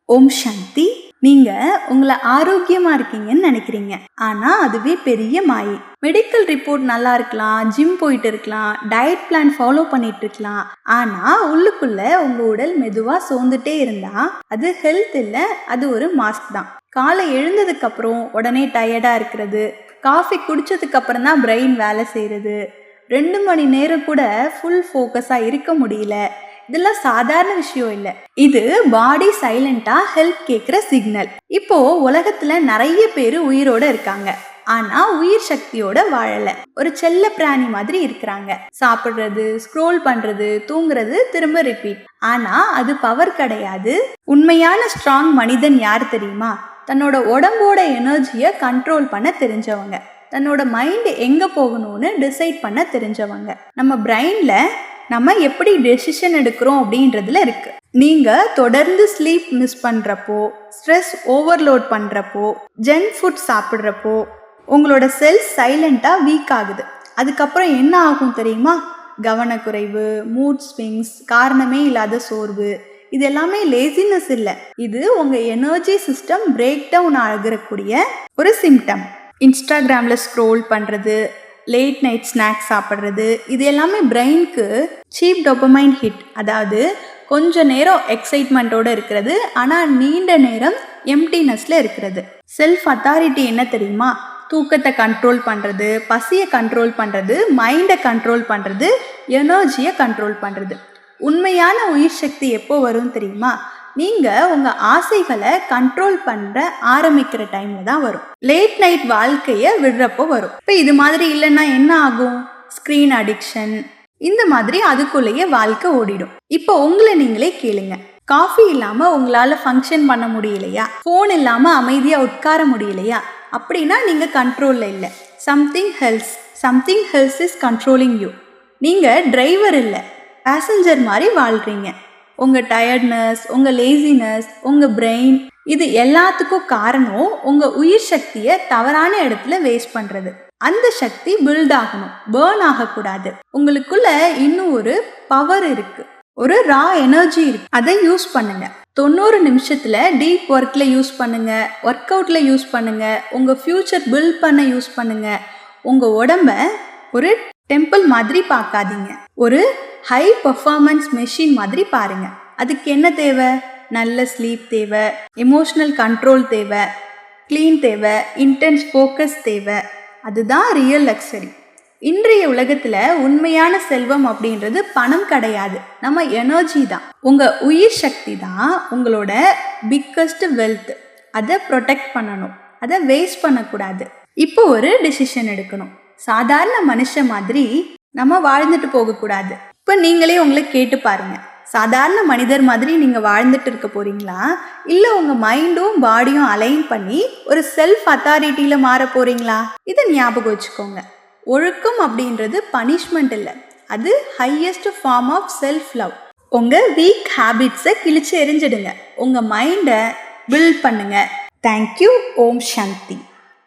ஓம் சாந்தி. நீங்க உங்களை ஆரோக்கியமா இருக்கீங்கன்னு நினைக்கிறீங்க, ஆனா அதுவே பெரிய மாயை. மெடிக்கல் ரிப்போர்ட் நல்லா இருக்கலாம், ஜிம் போயிட்டு இருக்கலாம், டயட் பிளான் ஃபாலோ பண்ணிட்டு இருக்கலாம், ஆனா உள்ளுக்குள்ள உங்க உடல் மெதுவா சோர்ந்துட்டே இருந்தா அது ஹெல்த் இல்ல, அது ஒரு மாஸ்க் தான். காலை எழுந்ததுக்கு அப்புறம் உடனே டயர்டா இருக்கிறது, காஃபி குடிச்சதுக்கு அப்புறம் தான் பிரெயின் வேலை செய்யறது, 2 மணி நேரம் கூட ஃபுல் ஃபோக்கஸா இருக்க முடியல, இதெல்லாம் சாதாரண விஷயம் இல்லை. இது பாடி சைலண்டா ஹெல்ப் கேட்குற சிக்னல். இப்போ உலகத்துல நிறைய பேர் உயிரோட இருக்காங்க, ஆனா உயிர் சக்தியோட வாழல. ஒரு செல்ல பிராணி மாதிரி இருக்கிறாங்க. சாப்பிடுறது, ஸ்க்ரோல் பண்றது, தூங்குறது, திரும்ப ரிப்பீட். ஆனா அது பவர் கிடையாது. உண்மையான ஸ்ட்ராங் மனிதன் யார் தெரியுமா? தன்னோட உடம்போட எனர்ஜியை கண்ட்ரோல் பண்ண தெரிஞ்சவங்க, தன்னோட மைண்ட் எங்க போகணும்னு டிசைட் பண்ண தெரிஞ்சவங்க. நம்ம பிரெயின்ல நம்ம எப்படி டெசிஷன் எடுக்கிறோம் அப்படின்றதுல இருக்கு. நீங்க தொடர்ந்து ஸ்லீப் மிஸ் பண்றப்போ, ஸ்ட்ரெஸ் ஓவர்லோட் பண்றப்போ, ஜங்க் ஃபுட் சாப்பிட்றப்போ உங்களோட செல்ஸ் சைலண்டா வீக் ஆகுது. அதுக்கப்புறம் என்ன ஆகும் தெரியுமா? கவனக்குறைவு, மூட் ஸ்விங்ஸ், காரணமே இல்லாத சோர்வு. இது எல்லாமே லேசினஸ் இல்லை, இது உங்க எனர்ஜி சிஸ்டம் பிரேக் டவுன் ஆகக்கூடிய ஒரு சிம்டம். இன்ஸ்டாகிராமில் ஸ்க்ரோல் பண்ணுறது, லேட் நைட் ஸ்நாக்ஸ் சாப்பிட்றது, இது எல்லாமே பிரெயினுக்கு சீப் டோபமைன் ஹிட். அதாவது கொஞ்ச நேரம் எக்ஸைட்மெண்ட்டோடு இருக்கிறது, ஆனால் நீண்ட நேரம் எம்டினஸில் இருக்கிறது. செல்ஃப் அத்தாரிட்டி என்ன தெரியுமா? தூக்கத்தை கண்ட்ரோல் பண்ணுறது, பசியை கண்ட்ரோல் பண்ணுறது, மைண்டை கண்ட்ரோல் பண்ணுறது, எனர்ஜியை கண்ட்ரோல் பண்ணுறது. உண்மையான உயிர் சக்தி எப்போ வரும் தெரியுமா? நீங்க உங்க ஆசைகளை கண்ட்ரோல் பண்ற ஆரம்பிக்கிற டைம்ல தான் வரும். லேட் நைட் வாழ்க்கைய விடுறப்போ வரும். இப்போ இது மாதிரி இல்லைன்னா என்ன ஆகும்? ஸ்கிரீன் அடிக்ஷன், இந்த மாதிரி அதுக்குள்ளேயே வாழ்க்கை ஓடிடும். இப்போ உங்களை நீங்களே கேளுங்க, காஃபி இல்லாம உங்களால ஃபங்க்ஷன் பண்ண முடியலையா? ஃபோன் இல்லாம அமைதியா உட்கார முடியலையா? அப்படின்னா நீங்க கண்ட்ரோல்ல இல்லை. Something hells is controlling you. நீங்க டிரைவர் இல்லை, பேசஞ்சர் மாதிரி வாழ்றீங்க. உங்கள் டயர்ட்னஸ், உங்கள் லேசினஸ், உங்கள் பிரெயின், இது எல்லாத்துக்கும் காரணம் உங்கள் உயிர் சக்தியை தவறான இடத்துல வேஸ்ட் பண்ணுறது. அந்த சக்தி பில்ட் ஆகணும், பேர்ன் ஆகக்கூடாது. உங்களுக்குள்ள இன்னும் ஒரு பவர் இருக்கு, ஒரு ரா எனர்ஜி இருக்கு, அதை யூஸ் பண்ணுங்க. 90 நிமிஷத்துல டீப் ஒர்க்ல யூஸ் பண்ணுங்க, ஒர்க் அவுட்ல யூஸ் பண்ணுங்க, உங்கள் ஃபியூச்சர் பில்ட் பண்ண யூஸ் பண்ணுங்க. உங்கள் உடம்ப ஒரு டெம்பிள் மாதிரி பார்க்காதீங்க, ஒரு ஹை பர்ஃபார்மன்ஸ் மெஷின் மாதிரி பாருங்க. அதுக்கு என்ன தேவை? நல்ல ஸ்லீப் தேவை, எமோஷனல் கண்ட்ரோல் தேவை, க்ளீன் தேவை, இன்டென்ஸ் ஃபோக்கஸ் தேவை. அதுதான் ரியல் லக்ஸரி. இன்றைய உலகத்துல உண்மையான செல்வம் அப்படின்றது பணம் கிடையாது, நம்ம எனர்ஜி தான். உங்க உயிர் சக்தி தான் உங்களோட பிக்கஸ்ட் வெல்த். அதை ப்ரொடெக்ட் பண்ணணும், அதை வேஸ்ட் பண்ணக்கூடாது. இப்போ ஒரு டிசிஷன் எடுக்கணும். சாதாரண மனுஷன் மாதிரி நம்ம வாழ்ந்துட்டு போகக்கூடாது. இப்போ நீங்களே உங்களை கேட்டு பாருங்க, சாதாரண மனிதர் மாதிரி நீங்க வாழ்ந்துட்டு இருக்க போறீங்களா, இல்லை உங்க மைண்டும் பாடியும் அலைன் பண்ணி ஒரு செல்ஃப் அத்தாரிட்டியில மாற போறீங்களா? இதை ஞாபகம் வச்சுக்கோங்க. ஒழுக்கம் அப்படின்றது பனிஷ்மெண்ட் இல்லை, அது highest form of self love. உங்க வீக் ஹேபிட்ஸை கிழிச்சு எரிஞ்சிடுங்க, உங்க மைண்டை பில்ட் பண்ணுங்க. தேங்க்யூ. ஓம் சாந்தி.